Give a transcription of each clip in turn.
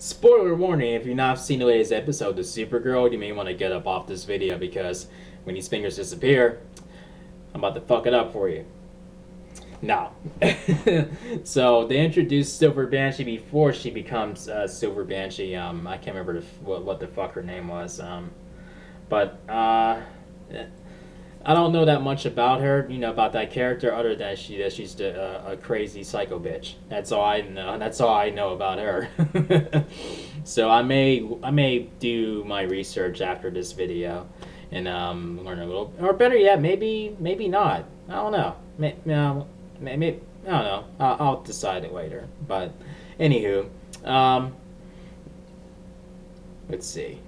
Spoiler warning, if you've not seen the latest episode of Supergirl, you may want to get up off this video because when these fingers disappear, I'm about to fuck it up for you. Now, so they introduced Silver Banshee before she becomes Silver Banshee. I can't remember what the fuck her name was. But I don't know that much about her, about that character, other than she's a crazy psycho bitch. That's all I know. That's all I know about her. So I may do my research after this video, and learn a little, or better yet, maybe not. I don't know. Maybe I don't know. I'll decide it later. But anywho, let's see.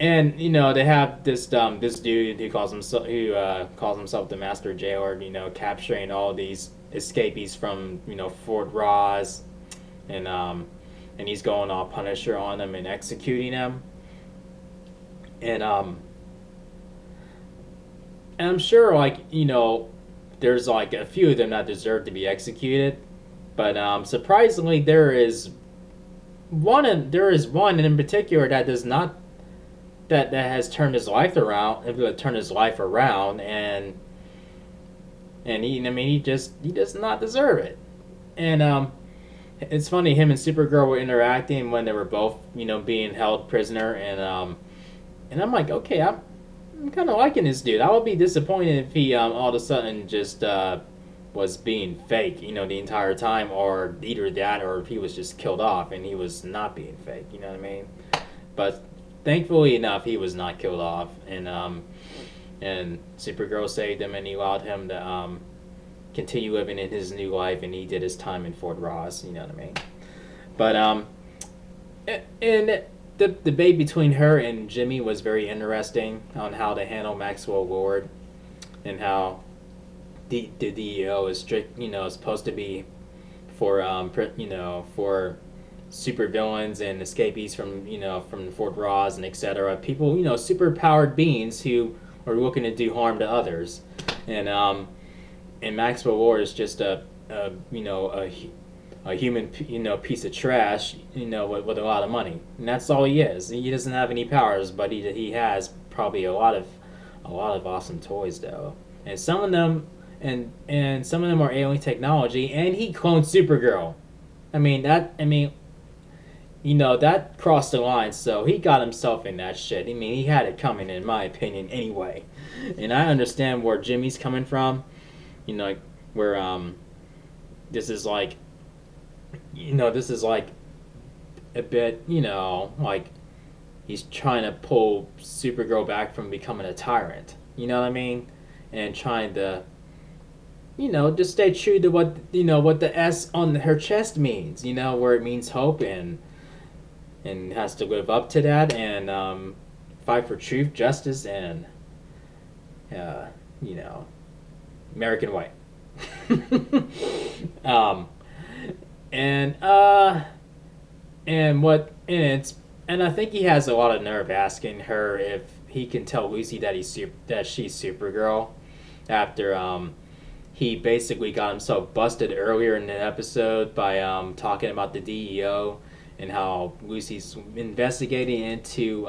And they have this dude who calls himself the Master Jailer, capturing all these escapees from Fort Ross, and he's going all Punisher on them and executing them. And I'm sure there's a few of them that deserve to be executed, but surprisingly there is one in particular that does not that has turned his life around, and he does not deserve it. And it's funny, him and Supergirl were interacting when they were both being held prisoner, and I'm like, okay, I'm kind of liking this dude. I would be disappointed if he all of a sudden just was being fake the entire time, or either that or if he was just killed off and he was not being fake, you know what I mean? But thankfully enough, he was not killed off, and Supergirl saved him, and he allowed him to continue living in his new life, and he did his time in Fort Ross. You know what I mean? But and the debate between her and Jimmy was very interesting on how to handle Maxwell Lord, and how the DEO is strict, is supposed to be for for super villains and escapees from Fort Ross and etc. People, super powered beings who are looking to do harm to others, and Maxwell Lord is just a human piece of trash with a lot of money, and that's all he is. He doesn't have any powers, but he has probably a lot of awesome toys though, and some of them are alien technology, and he cloned Supergirl. That crossed the line, so he got himself in that shit. He had it coming, in my opinion, anyway. And I understand where Jimmy's coming from, where this is like a bit, he's trying to pull Supergirl back from becoming a tyrant. You know what I mean? And trying to, just stay true to what the S on her chest means. Where it means hope, and has to live up to that, and fight for truth, justice, and American way. And I think he has a lot of nerve asking her if he can tell Lucy that she's Supergirl, after he basically got himself busted earlier in the episode by talking about the DEO, and how Lucy's investigating into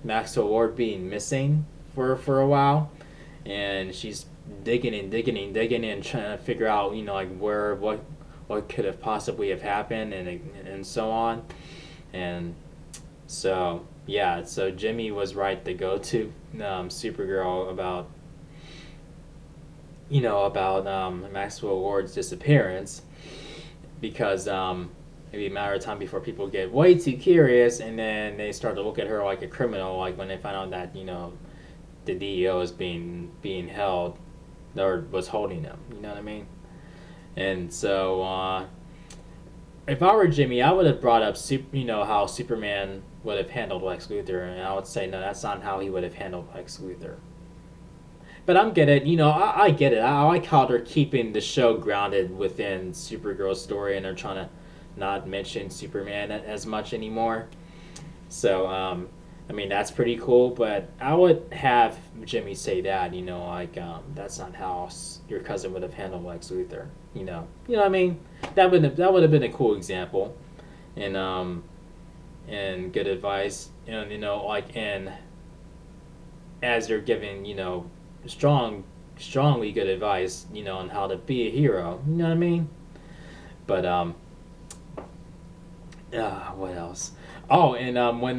Maxwell Lord being missing for a while, and she's digging in, trying to figure out what could have possibly have happened, and so on. And so so Jimmy was right to go to Supergirl about Maxwell Lord's disappearance, because it'd be a matter of time before people get way too curious, and then they start to look at her like a criminal, like when they find out that the DEO is being held, or was holding them. You know what I mean? And so if I were Jimmy, I would have brought up how Superman would have handled Lex Luthor, and I would say no, that's not how he would have handled Lex Luthor. But I get it, I get it. I like how they're keeping the show grounded within Supergirl's story, and they're trying to not mention Superman as much anymore. So I mean, that's pretty cool, but I would have Jimmy say that, like, that's not how your cousin would have handled Lex Luthor, You know what I mean? That would have been a cool example, and good advice, and like, and as they're giving, strongly good advice, on how to be a hero. You know what I mean? But what else? Oh, and when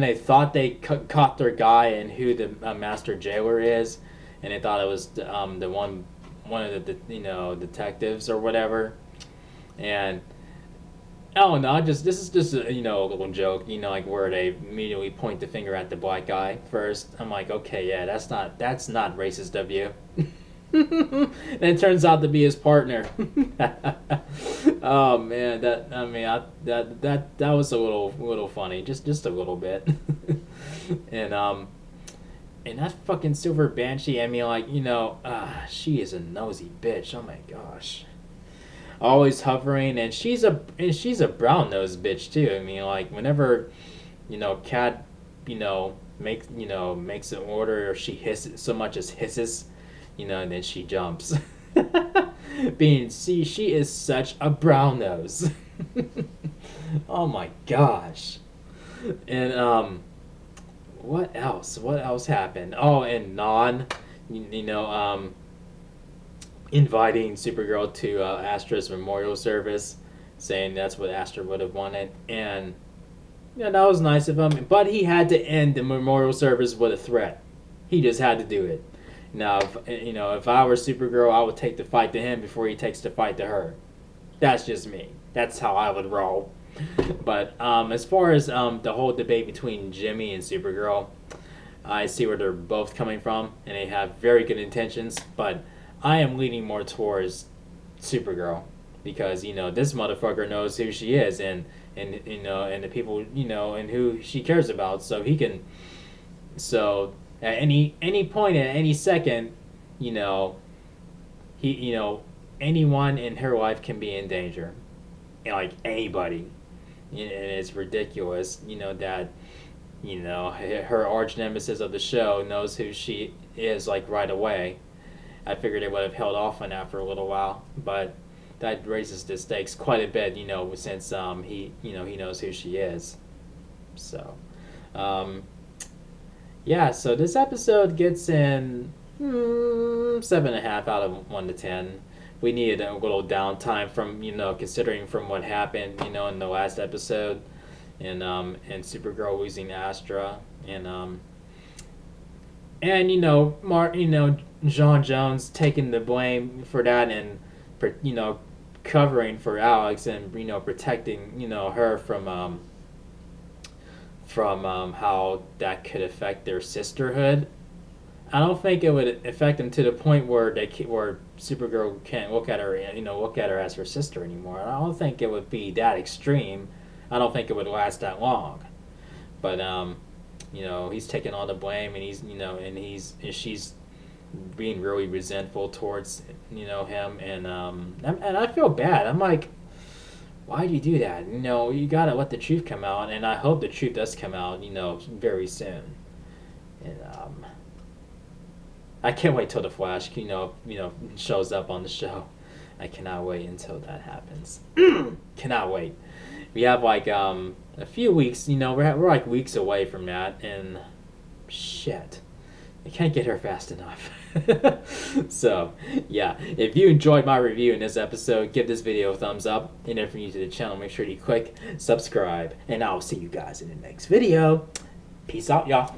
they thought they caught their guy and who the master jailer is, and they thought it was the one of the detectives or whatever, and oh no, this is just a, a little joke, like where they immediately point the finger at the black guy first. I'm like, okay, yeah, that's not racist of you. And it turns out to be his partner. Oh man, that was a little funny, just a little bit. And that fucking Silver Banshee, I mean, like, she is a nosy bitch. Oh my gosh. Always hovering, and she's a brown nosed bitch too. I mean, like, whenever Cat makes an order, or she hisses, so much as hisses, and then she jumps. She is such a brown nose. Oh my gosh. And what else happened? Oh, and Non, inviting Supergirl to Astra's memorial service, saying that's what Astra would have wanted, and that was nice of him. But he had to end the memorial service with a threat. He just had to do it. Now, if I were Supergirl, I would take the fight to him before he takes the fight to her. That's just me. That's how I would roll. But as far as the whole debate between Jimmy and Supergirl, I see where they're both coming from, and they have very good intentions, but I am leaning more towards Supergirl, because this motherfucker knows who she is, and the people, and who she cares about, so he can, so at any point, at any second, anyone in her life can be in danger, like anybody. And it's ridiculous, that her arch nemesis of the show knows who she is, like, right away. I figured they would have held off on that for a little while, but that raises the stakes quite a bit, since he knows who she is. So, yeah. So this episode gets in 7.5 out of 1 to 10. We needed a little downtime from considering from what happened in the last episode, and Supergirl losing Astra, and John Jones taking the blame for that, and covering for Alex, and protecting her from how that could affect their sisterhood. I don't think it would affect them to the point where Supergirl can't look at her as her sister anymore. I don't think it would be that extreme. I don't think it would last that long. But he's taking all the blame, and she's being really resentful towards him, and I feel bad. I'm like, why'd you do that? You gotta let the truth come out, and I hope the truth does come out very soon. And I can't wait till the Flash shows up on the show. I cannot wait until that happens. Cannot wait. We have like a few weeks, we're like weeks away from that, and shit, I can't get her fast enough. So, yeah, if you enjoyed my review in this episode, give this video a thumbs up, and if you're new to the channel, make sure you click subscribe, and I'll see you guys in the next video. Peace out, y'all.